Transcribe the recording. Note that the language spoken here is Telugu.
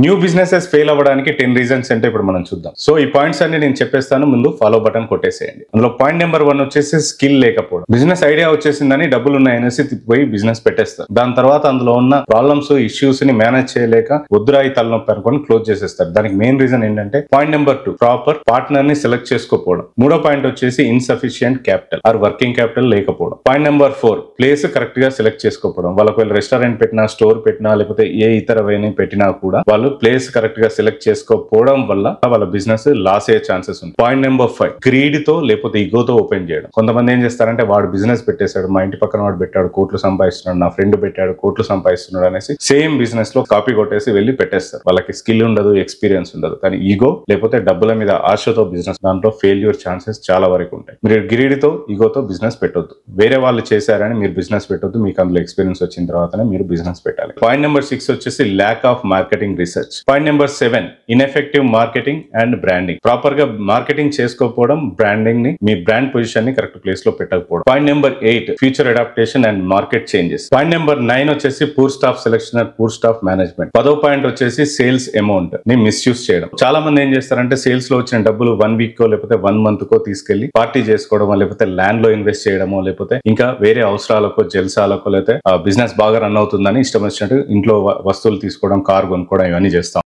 న్యూ బిజినెసెస్ ఫెయిల్ అవ్వడానికి 10 రీజన్స్ అంటే ఇప్పుడు మనం చూద్దాం. సో ఈ పాయింట్స్ అన్ని నేను చెప్పేస్తాను, ముందు ఫాలో బటన్ కొట్టేసేయండి. అందులో పాయింట్ నెంబర్ 1 వచ్చేసి స్కిల్ లేకపోవడం. బిజినెస్ ఐడియా వచ్చేసిందని డబ్బులు ఉన్నాయనేసి పోయి బిజినెస్ పెట్టేస్తారు. దాని తర్వాత అందులో ఉన్న ప్రాబ్లమ్స్ ఇష్యూస్ ని మేనేజ్ చేయలేక వద్దురాయి తలనొప్పి అనుకొని క్లోజ్ చేసేస్తారు. దానికి మెయిన్ రీజన్ ఏంటంటే పాయింట్ నెంబర్ 2 ప్రాపర్ పార్ట్నర్ ని సెలెక్ట్ చేసుకోకపోవడం. మూడో పాయింట్ వచ్చేసి insufficient capital or working capital లేకపోవడం. పాయింట్ నెంబర్ 4 ప్లేస్ కరెక్ట్ గా సెలెక్ట్ చేసుకోకపోవడం. వాళ్ళకి రెస్టారెంట్ పెట్టినా, స్టోర్ పెట్టినా, లేకపోతే ఏ ఇతర వేని పెట్టినా కూడా వాళ్ళు ప్లేస్ కరెక్ట్ గా సెలెక్ట్ చేసుకోకపోవడం వల్ల వాళ్ళ బిజినెస్ లాస్ అయ్యే ఛాన్సెస్ ఉంది. పాయింట్ నెంబర్ 5 గ్రీడ్ తో లేకపోతే ఈగోతో ఓపెన్ చేయడం. కొంతమంది ఏం చేస్తారంటే వాడు బిజినెస్ పెట్టేశాడు, మా ఇంటి పక్కన వాడు పెట్టాడు కోట్లు సంపాదిస్తున్నాడు, నా ఫ్రెండ్ పెట్టాడు కోట్లు సంపాదిస్తున్నాడు అనేసి సేమ్ బిజినెస్ లో కాపీ కొట్టేసి వెళ్ళి పెట్టేస్తారు. వాళ్ళకి స్కిల్ ఉండదు, ఎక్స్పీరియన్స్ ఉండదు. కానీ ఈగో లేకపోతే డబ్బుల మీద ఆశతో బిజినెస్, దాంట్లో ఫెయిల్యూర్ ఛాన్సెస్ చాలా వరకు ఉంటాయి. మీరు గ్రీడ్ తో ఈగోతో బిజినెస్ పెట్టొద్దు. వేరే వాళ్ళు చేశారని మీరు బిజినెస్ పెట్టొద్దు. మీకు అందులో ఎక్స్పీరియన్స్ వచ్చిన తర్వాతనే మీరు బిజినెస్ పెట్టాలి. పాయింట్ నెంబర్ 6 వచ్చేసి lack of marketing research. Point number 7 ineffective marketing and branding. Proper గా మార్కెటింగ్ చేసుకోకపోవడం, బ్రాండింగ్ ని, మీ బ్రాండ్ పొజిషన్ ని కరెక్ట్ ప్లేస్ లో పెట్టకపోవడం. Point number 8 future adaptation and market changes. Point number 9 వచ్చేసి poor staff selection and poor staff management. 10వ పాయింట్ వచ్చేసి సేల్స్ అమౌంట్ ని మిస్యూజ్ చేయడం. చాలా మంది ఏం చేస్తారంటే సేల్స్ లో వచ్చిన డబ్బులు 1 వీక్ కో లేకపోతే 1 మంత్ కో తీసుకెళ్లి పార్టీ చేసుకోవడమో, లేకపోతే ల్యాండ్ లో ఇన్వెస్ట్ చేయడమో, లేకపోతే ఇంకా వేరే అవసరాలకో, జల్సాలకో, లేకపోతే బిజినెస్ బాగా రన్ అవుతుందని ఇష్టం వచ్చినట్టు ఇంట్లో వస్తువులు తీసుకోవడం, కార్ కొనుక్కోవడం, ఇవన్నీ చేస్తాం.